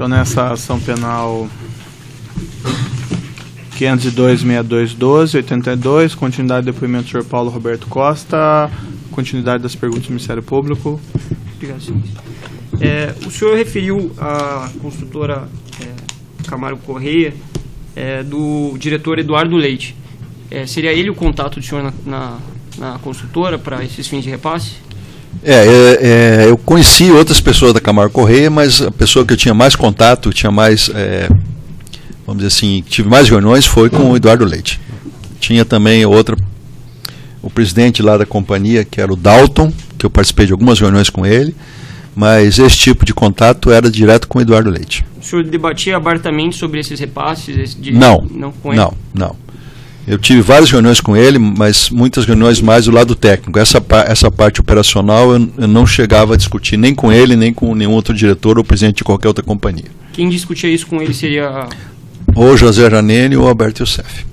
Então, nessa ação penal 502.6212, continuidade do depoimento do senhor Paulo Roberto Costa, continuidade das perguntas do Ministério Público. Obrigado, senhor. O senhor referiu a construtora Camargo Correia do diretor Eduardo Leite. Seria ele o contato do senhor na construtora para esses fins de repasse? Eu conheci outras pessoas da Camargo Correia, mas a pessoa que eu tinha mais contato, tinha mais, vamos dizer assim, tive mais reuniões foi com o Eduardo Leite. Tinha também o presidente lá da companhia, que era o Dalton, que eu participei de algumas reuniões com ele, mas esse tipo de contato era direto com o Eduardo Leite. O senhor debatia abertamente sobre esses repasses? Não, com ele? Não. Eu tive várias reuniões com ele, mas muitas reuniões mais do lado técnico. Essa parte operacional eu não chegava a discutir nem com ele, nem com nenhum outro diretor ou presidente de qualquer outra companhia. Quem discutia isso com ele seria... Ou José Janene ou Alberto Youssef.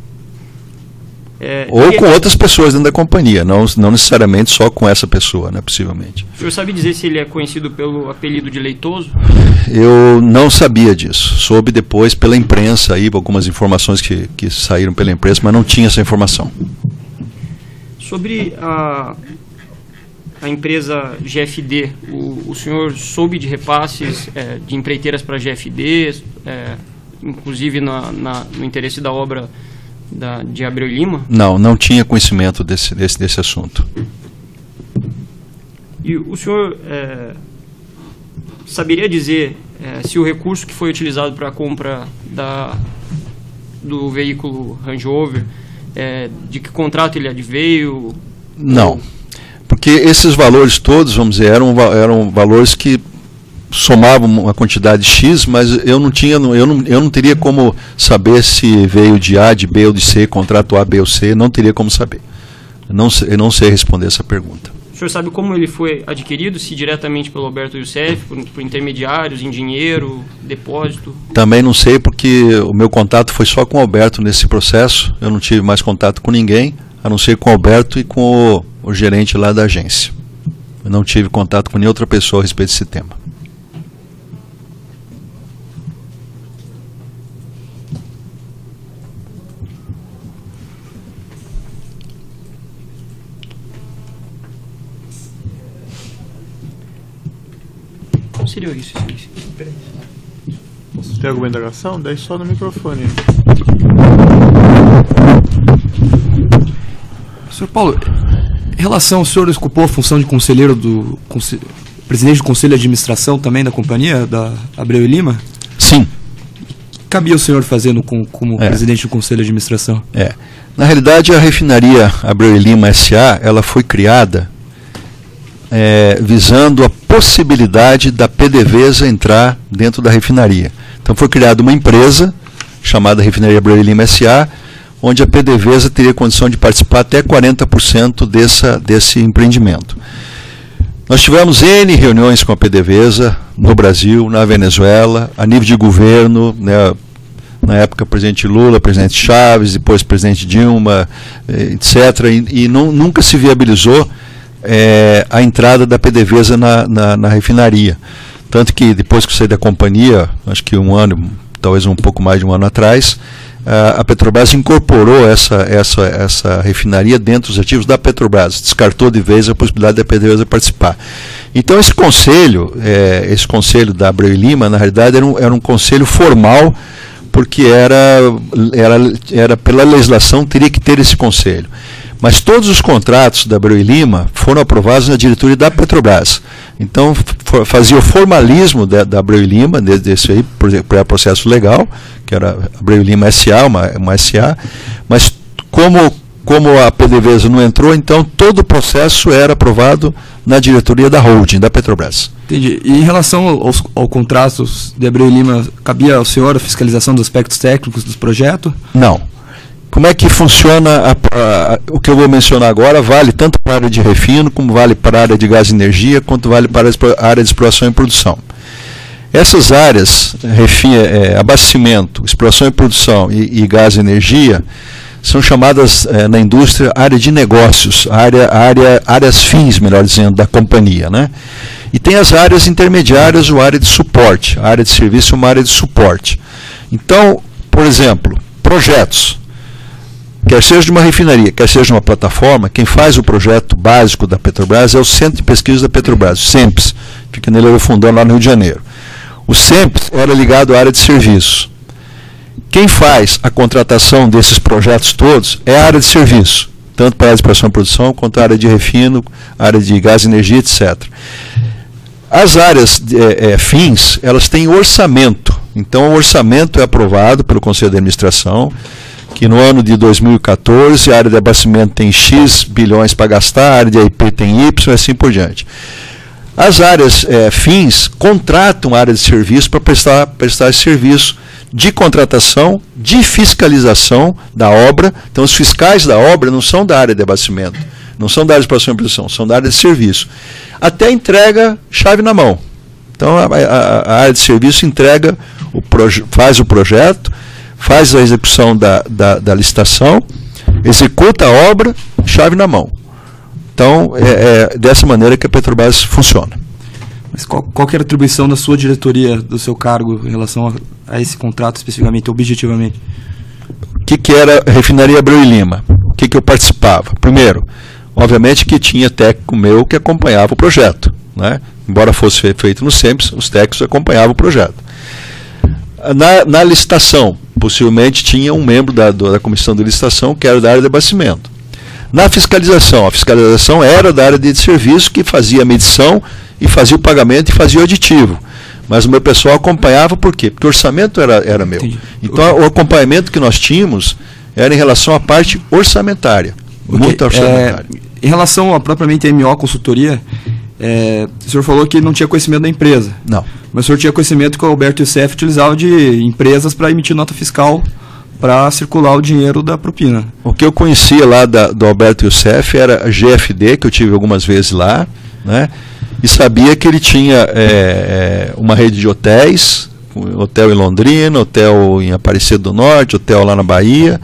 Ou com outras pessoas dentro da companhia, não necessariamente só com essa pessoa, né, possivelmente. O senhor sabe dizer se ele é conhecido pelo apelido de Leitoso? Eu não sabia disso. Soube depois pela imprensa, aí, algumas informações que saíram pela imprensa, mas não tinha essa informação. Sobre a empresa GFD, o senhor soube de repasses de empreiteiras para a GFD, inclusive no interesse da obra de Abreu e Lima? Não tinha conhecimento desse assunto. E o senhor saberia dizer se o recurso que foi utilizado para a compra do veículo Range Rover, de que contrato ele adveio? Não, porque esses valores todos, vamos dizer, eram valores que somavam uma quantidade X, mas eu não teria como saber se veio de A, de B ou de C, contrato A, B ou C, não teria como saber. Eu não sei responder essa pergunta. O senhor sabe como ele foi adquirido? Se diretamente pelo Alberto Youssef, por intermediários, em dinheiro, depósito? Também não sei, porque o meu contato foi só com o Alberto nesse processo. Eu não tive mais contato com ninguém, a não ser com o Alberto e com o gerente lá da agência. Eu não tive contato com nenhuma outra pessoa a respeito desse tema. Seria isso. Tem alguma indagação? Daí só no microfone. Sr. Paulo, em relação ao senhor ocupou a função de conselheiro presidente do conselho de administração também da companhia, da Abreu e Lima? Sim. Cabia o senhor fazendo como presidente do conselho de administração? Na realidade, a refinaria Abreu e Lima S.A., ela foi criada visando a possibilidade da PDVSA entrar dentro da refinaria. Então foi criada uma empresa chamada Refinaria Abreu e Lima S.A., onde a PDVSA teria condição de participar até 40% desse empreendimento. Nós tivemos N reuniões com a PDVSA no Brasil, na Venezuela, a nível de governo, né, na época presidente Lula, presidente Chaves, depois presidente Dilma, etc. E nunca se viabilizou a entrada da PDVSA na refinaria. Tanto que depois que eu saí da companhia, acho que talvez um pouco mais de um ano atrás, a Petrobras incorporou essa refinaria dentro dos ativos da Petrobras, descartou de vez a possibilidade da PDVSA participar. Então esse conselho da Abreu e Lima, na realidade, era um conselho formal, porque era pela legislação, teria que ter esse conselho. Mas todos os contratos da Abreu e Lima foram aprovados na diretoria da Petrobras. Então, fazia o formalismo da Abreu e Lima, desse aí, processo legal, que era Abreu e Lima S.A., uma S.A., mas como a PDVSA não entrou, então todo o processo era aprovado na diretoria da holding, da Petrobras. Entendi. E em relação ao contrato de Abreu e Lima, cabia ao senhor a fiscalização dos aspectos técnicos do projeto? Não. Como é que funciona o que eu vou mencionar agora? Vale tanto para a área de refino, como vale para a área de gás e energia, quanto vale para a área de exploração e produção. Essas áreas, abastecimento, exploração e produção e gás e energia, são chamadas na indústria área de negócios, áreas fins, melhor dizendo, da companhia, né? E tem as áreas intermediárias ou área de suporte. A área de serviço é uma área de suporte. Então, por exemplo, projetos. Quer seja de uma refinaria, quer seja de uma plataforma, quem faz o projeto básico da Petrobras é o Centro de Pesquisa da Petrobras, o CEMPES, fica nele Fundão, lá no Rio de Janeiro. O CEMPES era ligado à área de serviço. Quem faz a contratação desses projetos todos é a área de serviço, tanto para a área de exploração e produção, quanto a área de refino, área de gás e energia, etc. As áreas fins, elas têm orçamento. Então, o orçamento é aprovado pelo Conselho de Administração, que no ano de 2014, a área de abastecimento tem X bilhões para gastar, a área de AIP tem Y, e assim por diante. As áreas fins contratam a área de serviço para prestar esse serviço de contratação, de fiscalização da obra. Então, os fiscais da obra não são da área de abastecimento, não são da área de exploração e produção, são da área de serviço. Até entrega chave na mão. Então, a área de serviço entrega, faz o projeto, faz a execução da licitação, executa a obra, chave na mão. Então, é dessa maneira que a Petrobras funciona. Mas qual que era a atribuição da sua diretoria, do seu cargo, em relação a esse contrato especificamente, objetivamente? O que era a Refinaria Abreu e Lima? O que eu participava? Primeiro, obviamente que tinha técnico meu que acompanhava o projeto, né? Embora fosse feito no SEMPES, os técnicos acompanhavam o projeto. Na licitação, possivelmente tinha um membro da comissão de licitação que era da área de abastecimento. Na fiscalização, a fiscalização era da área de serviço, que fazia a medição e fazia o pagamento e fazia o aditivo. Mas o meu pessoal acompanhava por quê? Porque o orçamento era meu. Entendi. Então, o acompanhamento que nós tínhamos era em relação à parte orçamentária. Muito orçamentária. Em relação a propriamente MO Consultoria, o senhor falou que não tinha conhecimento da empresa. Não. Mas o senhor tinha conhecimento que o Alberto Youssef utilizava de empresas para emitir nota fiscal para circular o dinheiro da propina. O que eu conhecia lá do Alberto Youssef era a GFD, que eu tive algumas vezes lá, né? E sabia que ele tinha uma rede de hotéis, hotel em Londrina, hotel em Aparecida do Norte, hotel lá na Bahia,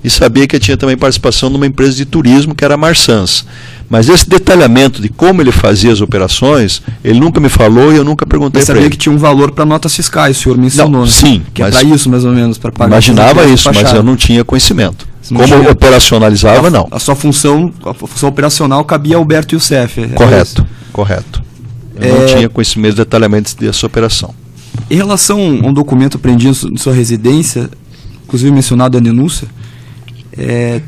e sabia que tinha também participação numa empresa de turismo, que era a Marsans. Mas esse detalhamento de como ele fazia as operações, ele nunca me falou e eu nunca perguntei para ele. Sabia que tinha um valor para notas fiscais, o senhor mencionou. Não, sim. Que é para isso, mais ou menos, para pagar. Imaginava isso, mas eu não tinha conhecimento. Como operacionalizava, não. A função operacional cabia ao Alberto Youssef. Correto. Eu não tinha conhecimento de detalhamentos dessa operação. Em relação a um documento apreendido em sua residência, inclusive mencionado na denúncia,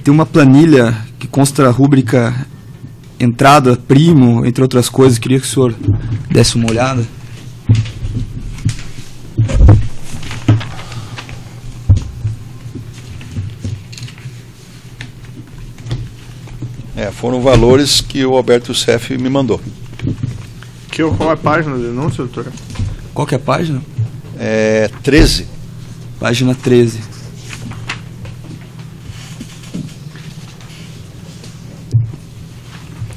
tem uma planilha que consta a rúbrica entrada, primo, entre outras coisas. Queria que o senhor desse uma olhada. Foram valores que o Alberto Youssef me mandou. Qual é a página da denúncia, doutor? Qual que é a página? 13. Página 13.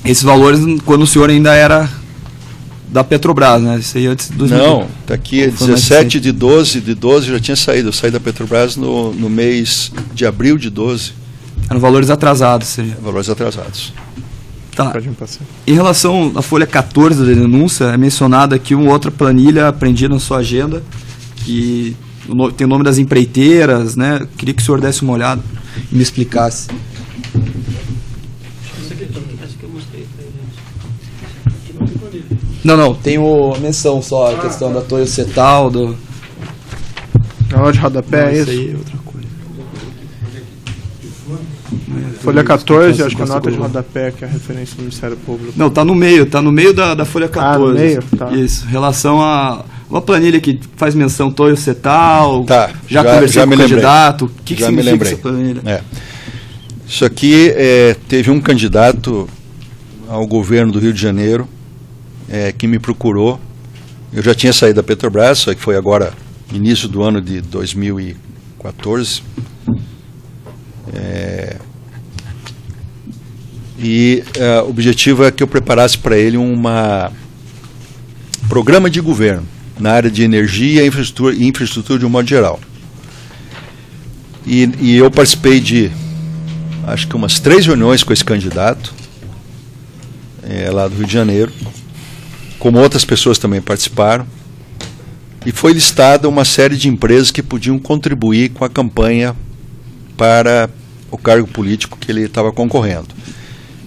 Esses valores, quando o senhor ainda era da Petrobras, né? Isso aí antes de 2000. Não, está aqui, 17 de 12 já tinha saído. Eu saí da Petrobras no mês de abril de 12. Eram valores atrasados, seria. Valores atrasados. Tá. Em relação à folha 14 da denúncia, é mencionada aqui uma outra planilha apreendida na sua agenda, que tem o nome das empreiteiras, né? Queria que o senhor desse uma olhada e me explicasse. Não, tem a menção só, a questão da Toyo Cetal, do... Na hora de rodapé, é isso? Aí é outra coisa. Folha 14, acho que a nota de rodapé, que é a referência do Ministério Público. Não, tá no meio da folha 14. No meio? Tá. Isso, em relação a uma planilha que faz menção Toyo Cetal, tá, já conversei com o candidato. O que significa essa planilha? Isso aqui teve um candidato ao governo do Rio de Janeiro que me procurou. Eu já tinha saído da Petrobras, só que foi agora, início do ano de 2014. O objetivo é que eu preparasse para ele um programa de governo na área de energia e infraestrutura de um modo geral. E eu participei de acho que umas 3 reuniões com esse candidato, lá do Rio de Janeiro, como outras pessoas também participaram, e foi listada uma série de empresas que podiam contribuir com a campanha para o cargo político que ele estava concorrendo.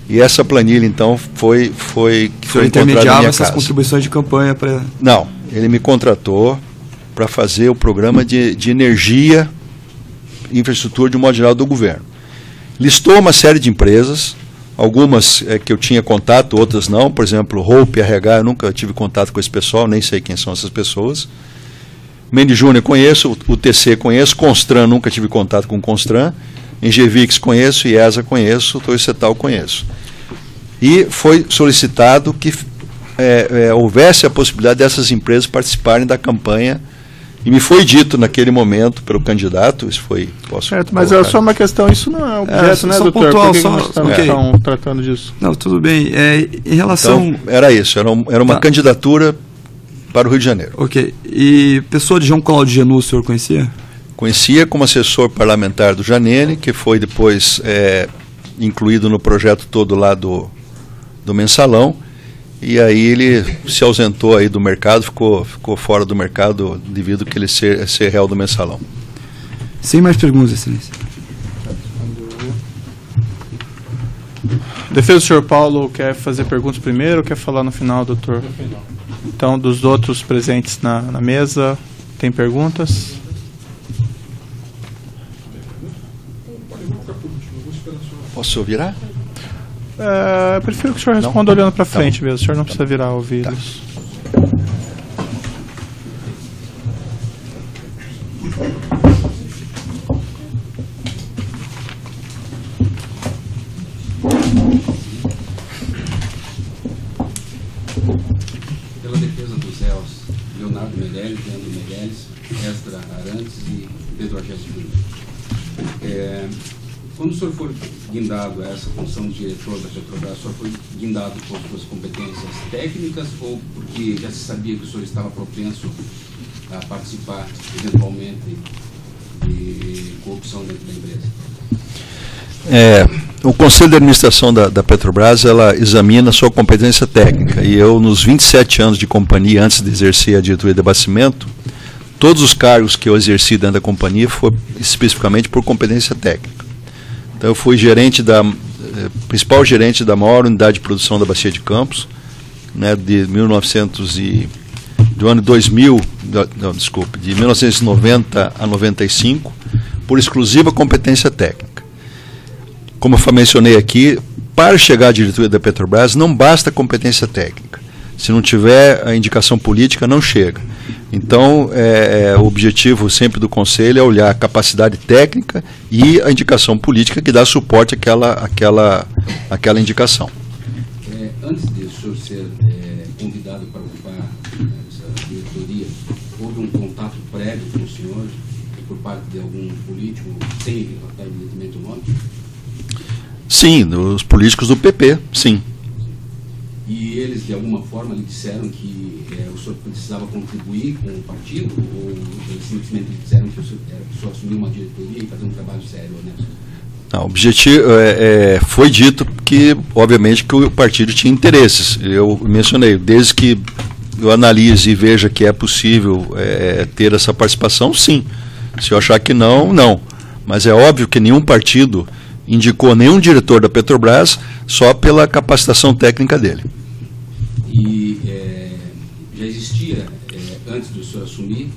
E essa planilha, então, foi encontrada na minha essas casa. Contribuições de campanha para... Não, ele me contratou para fazer o programa de energia e infraestrutura de um modo geral do governo. Listou uma série de empresas, algumas que eu tinha contato, outras não. Por exemplo, Hope, RH, eu nunca tive contato com esse pessoal, nem sei quem são essas pessoas. Mendes Júnior conheço, o TC conheço, Constran, nunca tive contato com Constran, Engevix conheço, IESA conheço, Toicetal conheço. E foi solicitado que houvesse a possibilidade dessas empresas participarem da campanha, e me foi dito naquele momento pelo candidato, isso foi... Certo, mas é só uma questão, isso não é objeto, né, doutor? Pontual, por que nós estamos tratando disso? Não, tudo bem. Em relação... Então, era isso, era uma candidatura para o Rio de Janeiro. Ok. E pessoa de João Cláudio Genus, o senhor conhecia? Conhecia como assessor parlamentar do Janene, que foi depois incluído no projeto todo lá do Mensalão, e aí ele se ausentou aí do mercado, ficou fora do mercado devido a ele ser réu do Mensalão. Sem mais perguntas, excelência. Defesa do senhor Paulo quer fazer perguntas primeiro ou quer falar no final, doutor? No final. Então, dos outros presentes na mesa, tem perguntas? Posso virar? Prefiro que o senhor responda olhando para frente mesmo. O senhor não precisa virar ouvidos. Pela defesa dos réus, Leonardo Meirelles, Leandro Meirelles, Esdra Arantes e Pedro Argés Júnior. Quando o senhor foi guindado a essa função de diretor da Petrobras, o senhor foi guindado por suas competências técnicas ou porque já se sabia que o senhor estava propenso a participar, eventualmente, de corrupção dentro da empresa? O Conselho de Administração da Petrobras, ela examina a sua competência técnica, e eu, nos 27 anos de companhia, antes de exercer a diretoria de abastecimento, todos os cargos que eu exerci dentro da companhia foram especificamente por competência técnica. Então, eu fui principal gerente da maior unidade de produção da Bacia de Campos, né, de 1990 a 95, por exclusiva competência técnica. Como eu mencionei aqui, para chegar à diretoria da Petrobras, não basta competência técnica. Se não tiver a indicação política, não chega. Então, o objetivo sempre do Conselho é olhar a capacidade técnica e a indicação política que dá suporte àquela indicação. Antes de o senhor ser convidado para ocupar essa diretoria, houve um contato prévio com o senhor por parte de algum político, sem relatar evidentemente o nome? Sim, dos políticos do PP, sim. E eles, de alguma forma, lhe disseram que o senhor precisava contribuir com o partido, ou eles simplesmente lhe disseram que o senhor assumiu uma diretoria e fazer um trabalho sério, honesto? Não, o objetivo foi dito que, obviamente, que o partido tinha interesses. Eu mencionei, desde que eu analise e veja que é possível ter essa participação, sim. Se eu achar que não, não. Mas é óbvio que nenhum partido indicou nenhum diretor da Petrobras só pela capacitação técnica dele. E já existia, antes do senhor assumir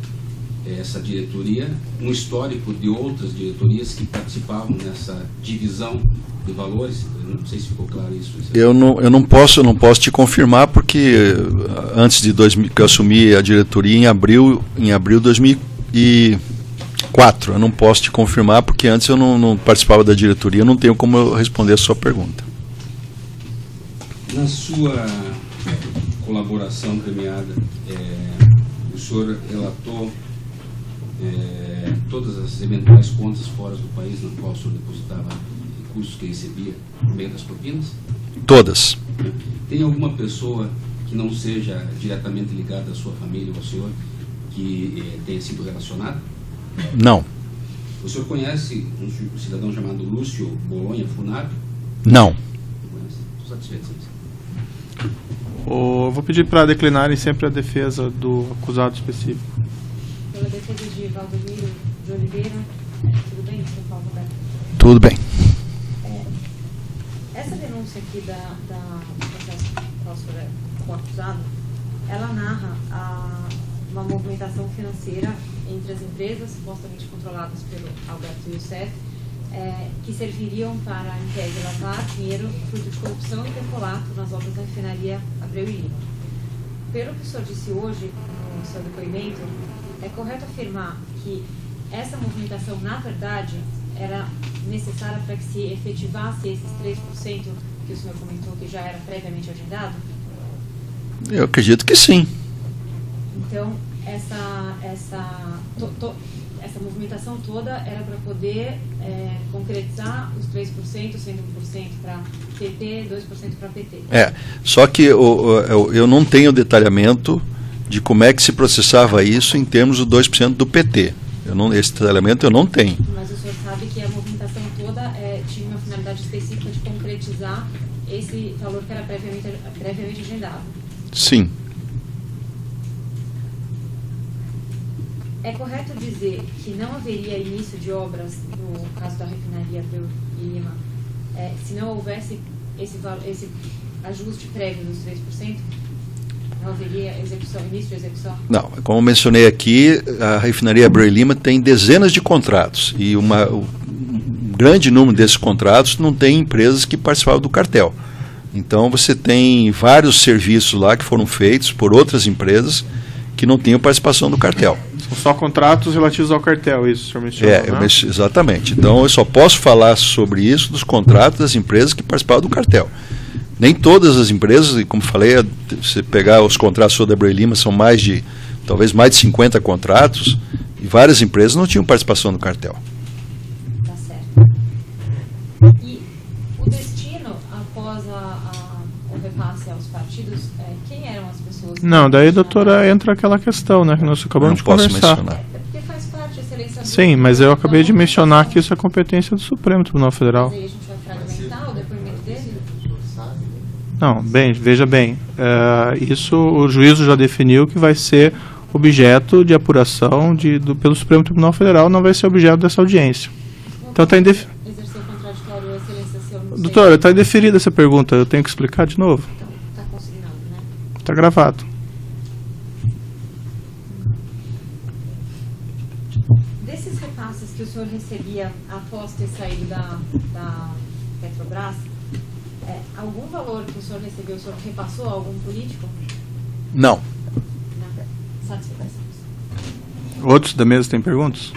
essa diretoria, um histórico de outras diretorias que participavam nessa divisão de valores? Eu não sei se ficou claro isso. Eu não posso te confirmar, porque antes de que eu assumi a diretoria em abril de 2004, eu não posso te confirmar, porque antes eu não participava da diretoria, eu não tenho como eu responder a sua pergunta. Na sua colaboração premiada, o senhor relatou todas as eventuais contas fora do país na qual o senhor depositava recursos que recebia por meio das propinas? Todas. Tem alguma pessoa que não seja diretamente ligada à sua família ou ao senhor que tenha sido relacionada? Não. O senhor conhece um cidadão chamado Lúcio Bolonha Funari? Não. Não conhece? Estou satisfeito. Eu vou pedir para declinarem sempre a defesa do acusado específico. Pela defesa de Valdomiro de Oliveira, tudo bem, Sr. Paulo Roberto? Tudo bem. Essa denúncia aqui do processo com o acusado, ela narra uma movimentação financeira entre as empresas supostamente controladas pelo Alberto Youssef, que serviriam para, em tese, lavar dinheiro fruto de corrupção e peculato nas obras da refinaria Abreu e Lima. Pelo que o senhor disse hoje, no seu depoimento, é correto afirmar que essa movimentação, na verdade, era necessária para que se efetivasse esses 3% que o senhor comentou que já era previamente agendado? Eu acredito que sim. Então, essa movimentação toda era para poder concretizar os 3%, sendo 1% para PT, 2% para PT. Só que eu não tenho detalhamento de como é que se processava isso em termos do 2% do PT. Esse detalhamento eu não tenho. Mas o senhor sabe que a movimentação toda tinha uma finalidade específica de concretizar esse valor que era previamente agendado? Sim. É correto dizer que não haveria início de obras no caso da refinaria Abreu e Lima se não houvesse esse ajuste prévio dos 3%? Não haveria início de execução? Não. Como mencionei aqui, a refinaria Abreu e Lima tem dezenas de contratos e um grande número desses contratos não tem empresas que participavam do cartel. Então você tem vários serviços lá que foram feitos por outras empresas que não tinham participação do cartel. São só contratos relativos ao cartel, isso o senhor mencionou, né? Exatamente. Então eu só posso falar sobre isso dos contratos das empresas que participavam do cartel. Nem todas as empresas, e como falei, se pegar os contratos da Abreu e Lima, são talvez mais de 50 contratos, e várias empresas não tinham participação no cartel. Tá certo. E o destino, após o repasse aos partidos, quem eram as pessoas? Não, daí, doutora, entra aquela questão, né, que nós acabamos de conversar. Mencionar. Porque faz parte dessa eleição. Sim, mas eu acabei de mencionar que isso é competência do Supremo Tribunal Federal. Mas aí a gente vai fragmentar o depoimento dele? Não, veja bem, isso o juízo já definiu que vai ser objeto de apuração pelo Supremo Tribunal Federal, não vai ser objeto dessa audiência. Então está exerceu contraditório, excelência, se eu não sei. Doutora, está indeferida essa pergunta, eu tenho que explicar de novo. Então, está consignado, né? Está gravado. Desses repasses que o senhor recebia após ter saído da Petrobras, algum valor que o senhor recebeu, o senhor repassou a algum político? Não. Satisfação. Outros da mesa têm perguntas?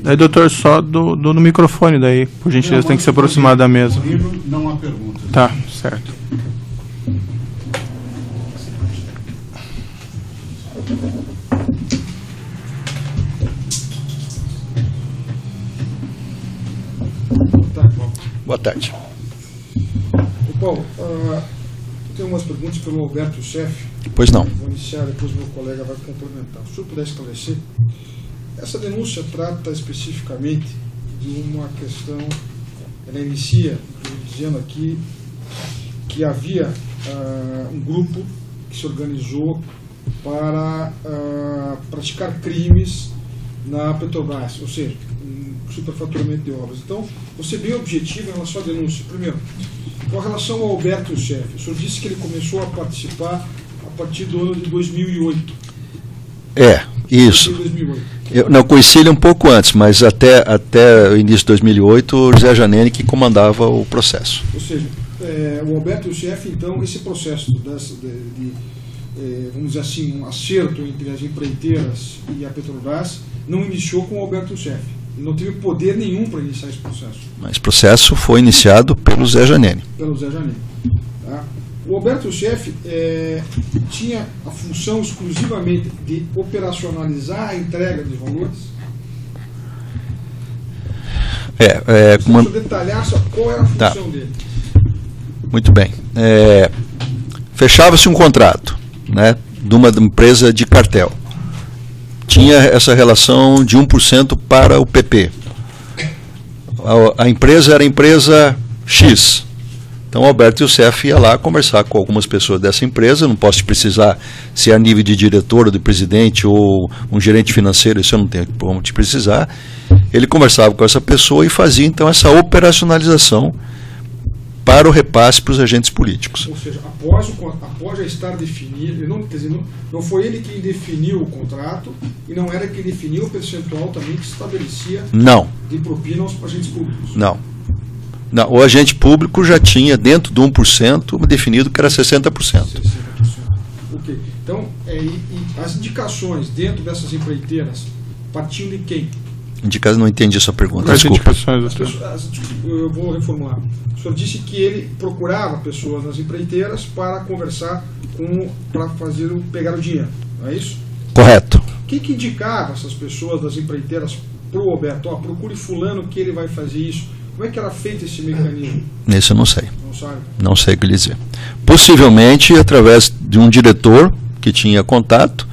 Daí, doutor, só no microfone daí, por gentileza, tem que se aproximar da mesa. Não há pergunta. Tá, certo. Boa tarde. Paulo, eu tenho umas perguntas pelo Alberto Youssef. Pois não. Vou iniciar, depois meu colega vai complementar. Se o senhor puder esclarecer, essa denúncia trata especificamente de uma questão, ela inicia dizendo aqui que havia um grupo que se organizou para praticar crimes na Petrobras, ou seja, superfaturamento de obras. Então, você bem objetivo em relação à denúncia. Primeiro, com relação ao Alberto Youssef, o senhor disse que ele começou a participar a partir do ano de 2008. Isso. 2008. Eu não conheci ele um pouco antes, mas até o início de 2008, o José Janene que comandava o processo. Ou seja, o Alberto Youssef, então, esse processo vamos dizer assim, um acerto entre as empreiteiras e a Petrobras, não iniciou com o Alberto Youssef. Ele não teve poder nenhum para iniciar esse processo. Mas o processo foi iniciado pelo Zé Janene. Pelo Zé Janene. Tá? O Alberto Youssef tinha a função exclusivamente de operacionalizar a entrega dos valores? Como... detalhar só qual era a função dele. Muito bem. Fechava-se um contrato, né? de uma empresa de cartel. Tinha essa relação de 1% para o PP. A empresa era a empresa X. Então, o Alberto Youssef ia lá conversar com algumas pessoas dessa empresa. Não posso precisar se é a nível de diretor ou de presidente ou um gerente financeiro, isso eu não tenho como te precisar. Ele conversava com essa pessoa e fazia, então, essa operacionalização para o repasse para os agentes políticos. Ou seja, após já estar definido, não foi ele quem definiu o contrato e não era quem definiu o percentual também que se estabelecia de propina aos agentes públicos. Não, o agente público já tinha, dentro do 1%, definido que era 60%. Ok. Então, e as indicações dentro dessas empreiteiras partiam de quem? Não entendi a sua pergunta, Quais desculpa. Eu vou reformular. O senhor disse que ele procurava pessoas nas empreiteiras para conversar para pegar o dinheiro, não é isso? Correto. O que indicava essas pessoas das empreiteiras para o Alberto? Procure fulano que ele vai fazer isso. Como é que era feito esse mecanismo? Isso eu não sei. Não sabe? Não sei o que lhe dizer. Possivelmente através de um diretor que tinha contato,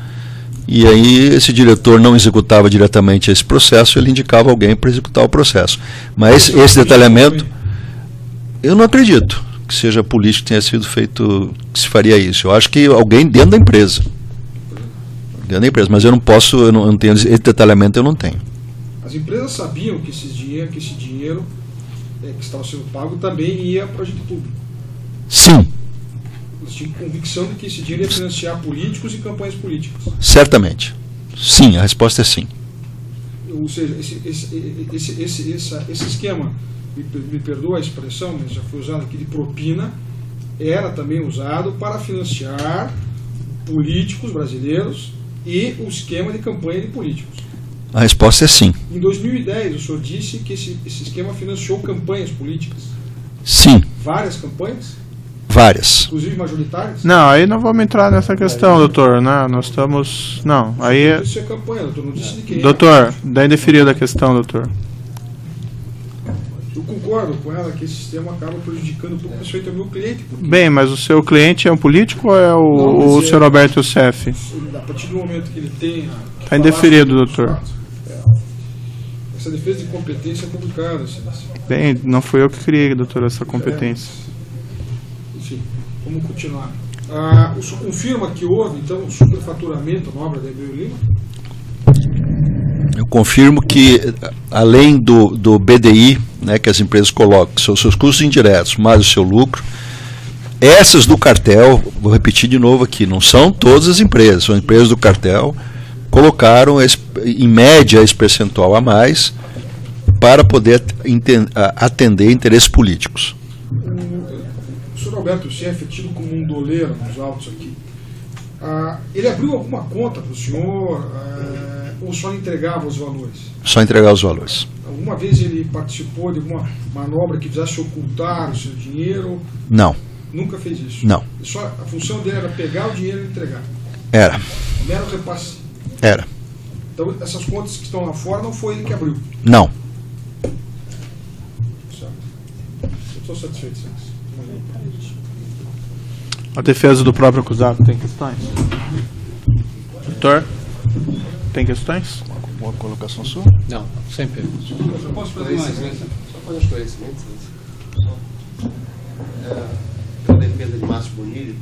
e aí esse diretor não executava diretamente esse processo, ele indicava alguém para executar o processo. Mas esse detalhamento, eu não acredito que seja político que tenha sido feito, que se faria isso. Eu acho que alguém dentro da empresa. Mas eu não posso, eu não tenho, esse detalhamento eu não tenho. As empresas sabiam que esse dinheiro que estava sendo pago também ia para o agente público. Sim. Eles tinham convicção de que esse dinheiro ia financiar políticos e campanhas políticas. Certamente. Sim, a resposta é sim. Ou seja, esse esquema, me perdoa a expressão, mas já foi usado aqui, de propina, era também usado para financiar políticos brasileiros e o esquema de campanha de políticos. A resposta é sim. Em 2010, o senhor disse que esse esquema financiou campanhas políticas. Sim. Várias campanhas? Várias. Inclusive majoritárias? Não, aí não vamos entrar nessa questão, doutor, né? Nós estamos... Não, aí... Isso é campanha, doutor, não disse de quem. Doutor, dá indeferida a questão, doutor. Eu concordo com ela que esse sistema acaba prejudicando um pouco o meu cliente. Bem, mas o seu cliente é um político ou é o senhor Alberto Youssef? A partir do momento que ele tem... Está indeferido, doutor. Essa defesa de competência é complicada. Bem, não fui eu que criei, doutor, essa competência. Enfim, vamos continuar. O senhor confirma que houve, então, um superfaturamento na obra da Abreu Lima? Eu confirmo que, além do BDI, né, que as empresas colocam, que são os seus custos indiretos, mais o seu lucro, essas do cartel, vou repetir de novo aqui, não são todas as empresas, são empresas do cartel, colocaram, em média, esse percentual a mais para poder atender interesses políticos. O senhor Alberto Youssef é tido como um doleiro nos autos aqui. Ele abriu alguma conta para o senhor ou só entregava os valores? Só entregava os valores. Alguma vez ele participou de alguma manobra que fizesse ocultar o seu dinheiro? Não. Nunca fez isso? Não. A função dele era pegar o dinheiro e entregar? Era. Mero repasse? Era. Então essas contas que estão lá fora não foi ele que abriu? Não. Certo. Eu estou satisfeito, senhor. A defesa do próprio acusado tem questões? Doutor, tem questões? Alguma colocação sua? Não, sempre. Eu posso fazer mais? Só fazer um esclarecimento. Pela defesa de Márcio Bonilha,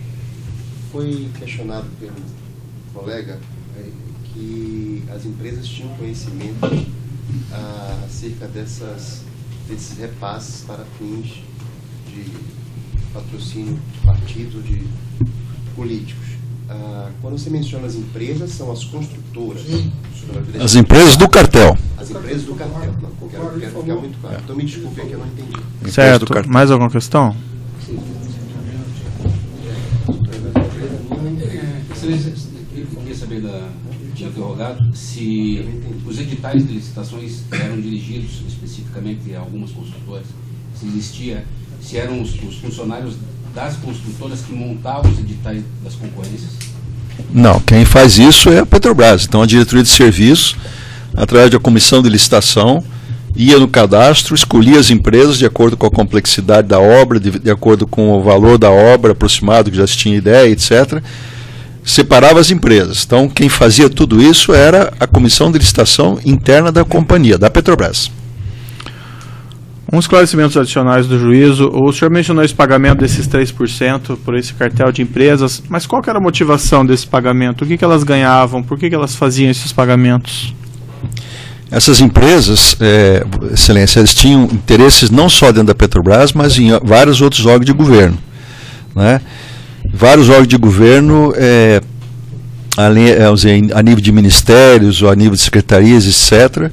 foi questionado pelo colega que as empresas tinham conhecimento acerca desses repasses para fins de patrocínio de partidos, de políticos. Quando você menciona as empresas, são as construtoras. As empresas do cartel. As empresas do cartel. Não, quero ficar muito claro. Então me desculpe que eu não entendi. Certo. Mais alguma questão? Eu queria saber do interrogado se os editais de licitações eram dirigidos especificamente a algumas construtoras, se eram os funcionários das construtoras que montavam os editais das concorrências? Não, quem faz isso é a Petrobras. Então a diretoria de serviço, através da comissão de licitação, ia no cadastro, escolhia as empresas de acordo com a complexidade da obra, de acordo com o valor da obra aproximado, que já se tinha ideia, etc. separava as empresas. Então, quem fazia tudo isso era a comissão de licitação interna da companhia, da Petrobras. Uns esclarecimentos adicionais do juízo. O senhor mencionou esse pagamento desses 3% por esse cartel de empresas, mas qual que era a motivação desse pagamento? O que elas ganhavam? Por que elas faziam esses pagamentos? Essas empresas, Excelência, eles tinham interesses não só dentro da Petrobras, mas em vários outros órgãos de governo, né? Vários órgãos de governo, a nível de ministérios ou a nível de secretarias, etc.,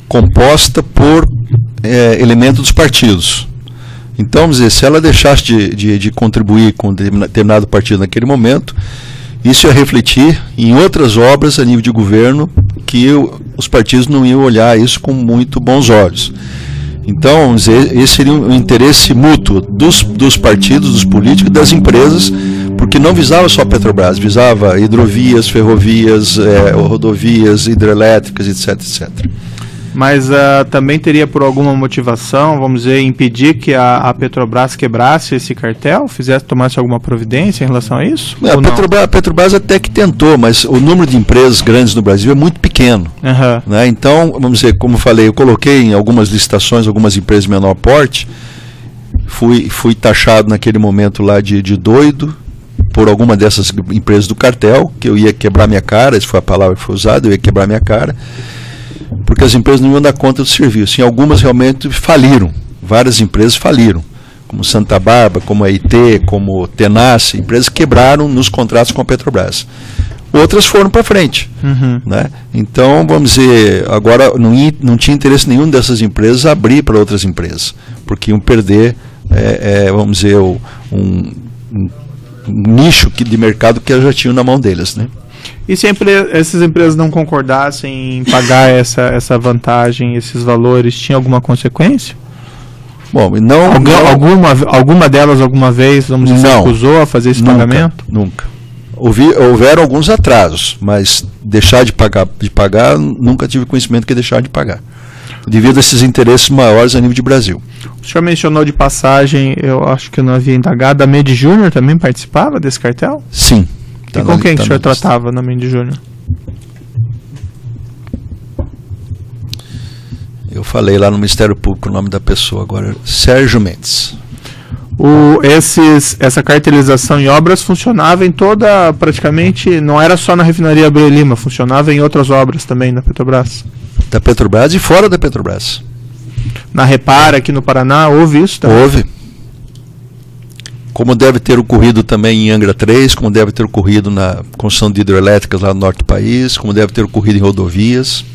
composta por elementos dos partidos. Então, vamos dizer, se ela deixasse de contribuir com determinado partido naquele momento, isso ia refletir em outras obras a nível de governo que os partidos não iam olhar isso com muito bons olhos. Então, vamos dizer, esse seria um interesse mútuo dos partidos, dos políticos e das empresas, porque não visava só a Petrobras, visava hidrovias, ferrovias, rodovias, hidrelétricas, etc, etc. Mas também teria por alguma motivação, vamos dizer, impedir que a Petrobras quebrasse esse cartel, tomasse alguma providência em relação a isso? A Petrobras até que tentou, mas o número de empresas grandes no Brasil é muito pequeno. Uhum. Né? Então, vamos dizer, como eu falei, eu coloquei em algumas licitações, algumas empresas de menor porte, fui taxado naquele momento lá de doido por alguma dessas empresas do cartel, que eu ia quebrar minha cara, essa foi a palavra que foi usada, eu ia quebrar minha cara, porque as empresas não iam dar conta do serviço. E algumas realmente faliram, várias empresas faliram, como Santa Bárbara, como a IT, como Tenace, empresas quebraram nos contratos com a Petrobras. Outras foram para frente. Uhum. Né? Então, vamos dizer, agora não tinha interesse nenhum dessas empresas abrir para outras empresas, porque iam perder, vamos dizer, um nicho de mercado que elas já tinham na mão deles, né? E se essas empresas não concordassem em pagar essa vantagem, esses valores, tinha alguma consequência? Bom, não... Alguma delas alguma vez, vamos dizer, se recusou a fazer esse pagamento? Nunca. Houveram alguns atrasos, mas deixar de pagar, nunca tive conhecimento que deixar de pagar, devido a esses interesses maiores a nível de Brasil. O senhor mencionou de passagem, eu acho que eu não havia indagado, a Mede Júnior também participava desse cartel? Sim. E com quem que o senhor tratava na Mede Júnior? Eu falei lá no Ministério Público o nome da pessoa agora, Sérgio Mendes. Essa cartelização em obras funcionava em toda, praticamente, não era só na refinaria Abreu e Lima, funcionava em outras obras também da Petrobras? Da Petrobras e fora da Petrobras. Na Repara, aqui no Paraná, houve isso também? Houve. Como deve ter ocorrido também em Angra 3, como deve ter ocorrido na construção de hidrelétricas lá no norte do país, como deve ter ocorrido em rodovias.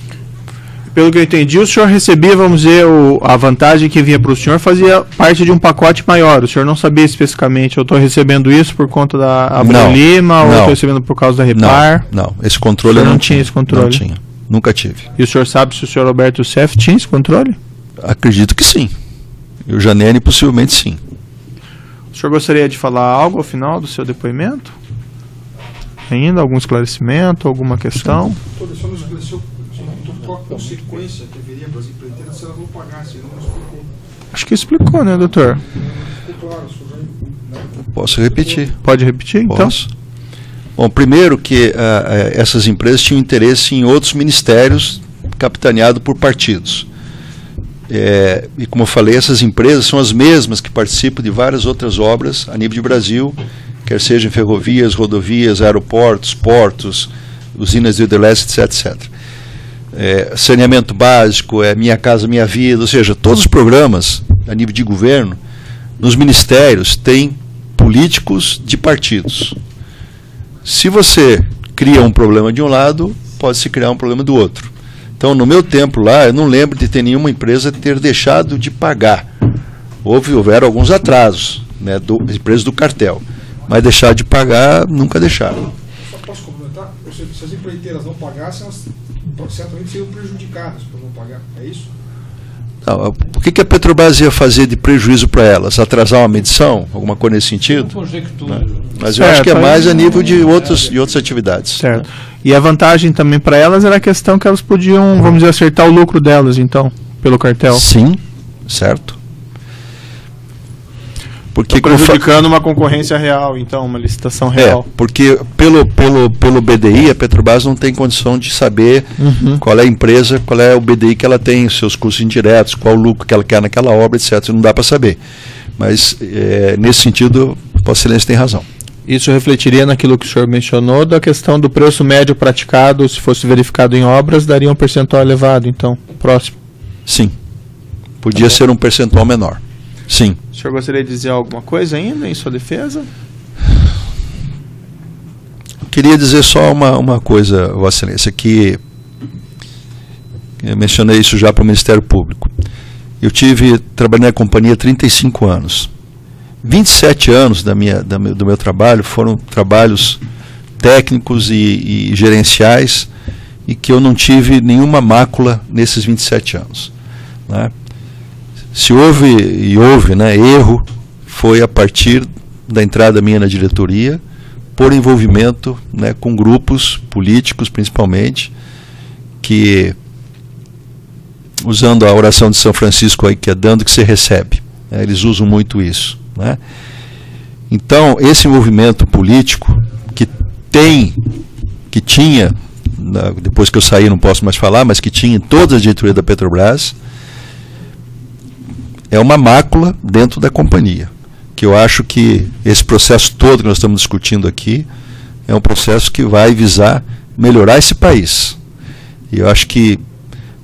Pelo que eu entendi, o senhor recebia, vamos dizer, a vantagem que vinha para o senhor fazia parte de um pacote maior. O senhor não sabia especificamente, eu estou recebendo isso por conta da Abreu Lima, ou estou recebendo por causa da Repar? Não, esse controle eu não tinha. Esse controle? Não tinha, nunca tive. E o senhor sabe se o senhor Alberto Youssef tinha esse controle? Acredito que sim. E o Janene possivelmente sim. O senhor gostaria de falar algo ao final do seu depoimento? Ainda? Algum esclarecimento, alguma questão? Só não esclareceu qual a consequência que haveria para as empreiteiras se elas não pagassem, não explicou. Acho que explicou, né, doutor? Ficou claro, Posso repetir? Pode repetir, então? Posso. Bom, primeiro que essas empresas tinham interesse em outros ministérios capitaneados por partidos. E como eu falei, essas empresas são as mesmas que participam de várias outras obras a nível de Brasil, quer sejam ferrovias, rodovias, aeroportos, portos, usinas de hidrelétrica, etc. Saneamento básico, Minha Casa Minha Vida, ou seja, todos os programas a nível de governo, nos ministérios, têm políticos de partidos. Se você cria um problema de um lado, pode-se criar um problema do outro. Então, no meu tempo lá, eu não lembro de ter nenhuma empresa ter deixado de pagar. Houveram alguns atrasos, né, empresas do cartel, mas deixar de pagar, nunca deixaram. Só posso complementar? Se as empreiteiras não pagassem, elas certamente seriam prejudicadas por não pagar, é isso? Não, o que a Petrobras ia fazer de prejuízo para elas? Atrasar uma medição? Alguma coisa nesse sentido? Né? Mas eu acho que é mais a nível de outras atividades. Certo. E a vantagem também para elas era a questão que elas podiam, vamos dizer, acertar o lucro delas, então, pelo cartel. Sim, certo. Porque prejudicando uma concorrência real, então, uma licitação real. Porque pelo BDI, a Petrobras não tem condição de saber qual é a empresa, qual é o BDI que ela tem, os seus custos indiretos, qual o lucro que ela quer naquela obra, etc. Não dá para saber. Mas, nesse sentido, Vossa Excelência tem razão. Isso refletiria naquilo que o senhor mencionou, da questão do preço médio praticado, se fosse verificado em obras, daria um percentual elevado, então, próximo. Sim. Podia ser um percentual menor. Sim. O senhor gostaria de dizer alguma coisa ainda em sua defesa? Queria dizer só uma coisa, Vossa Excelência, que eu mencionei isso já para o Ministério Público. Eu trabalhei na companhia há 35 anos. 27 anos do meu trabalho foram trabalhos técnicos e gerenciais e que eu não tive nenhuma mácula nesses 27 anos. Né? Se houve erro, foi a partir da entrada minha na diretoria, por envolvimento, né, com grupos políticos, principalmente, que, usando a oração de São Francisco aí, que é dando que se recebe, né, eles usam muito isso. Né? Então, esse movimento político que tinha, depois que eu saí não posso mais falar, mas que tinha em toda a diretoria da Petrobras, é uma mácula dentro da companhia, que eu acho que esse processo todo que nós estamos discutindo aqui é um processo que vai visar melhorar esse país. E eu acho que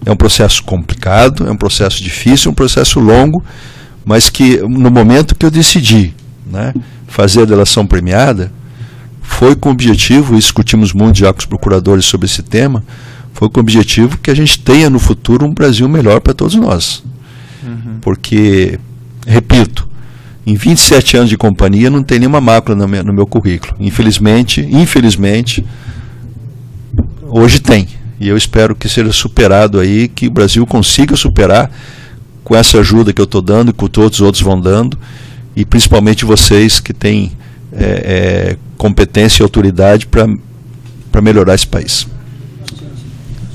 é um processo complicado, é um processo difícil, um processo longo, mas que no momento que eu decidi, né, fazer a delação premiada, foi com o objetivo, e discutimos muito já com os procuradores sobre esse tema, foi com o objetivo que a gente tenha no futuro um Brasil melhor para todos nós. Porque, repito, em 27 anos de companhia não tem nenhuma mácula no meu currículo. Infelizmente, hoje tem. E eu espero que seja superado aí, que o Brasil consiga superar com essa ajuda que eu estou dando e que todos os outros vão dando, e principalmente vocês que têm competência e autoridade para melhorar esse país.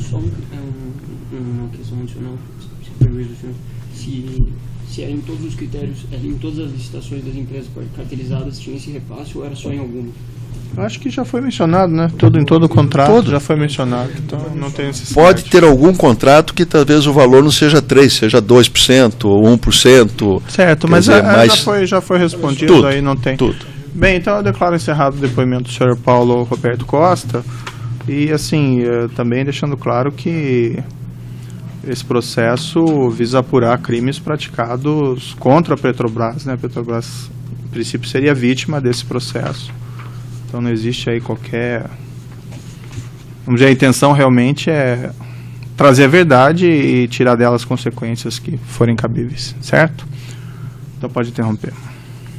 Só uma questão adicional, se era em todos os critérios, em todas as licitações das empresas cartelizadas tinha esse repasse ou era só em alguma? Eu acho que já foi mencionado, né? Em todo o contrato já foi mencionado, então não tem necessidade. Pode ter algum contrato que talvez o valor não seja 3%, seja 2% ou 1%. Certo, mas já foi respondido, tudo, aí não tem. Tudo. Bem, então eu declaro encerrado o depoimento do senhor Paulo Roberto Costa e, assim, também deixando claro que esse processo visa apurar crimes praticados contra a Petrobras, né? A Petrobras, em princípio, seria vítima desse processo. Então não existe aí qualquer... Vamos dizer, a intenção realmente é trazer a verdade e tirar dela as consequências que forem cabíveis, certo? Então pode interromper.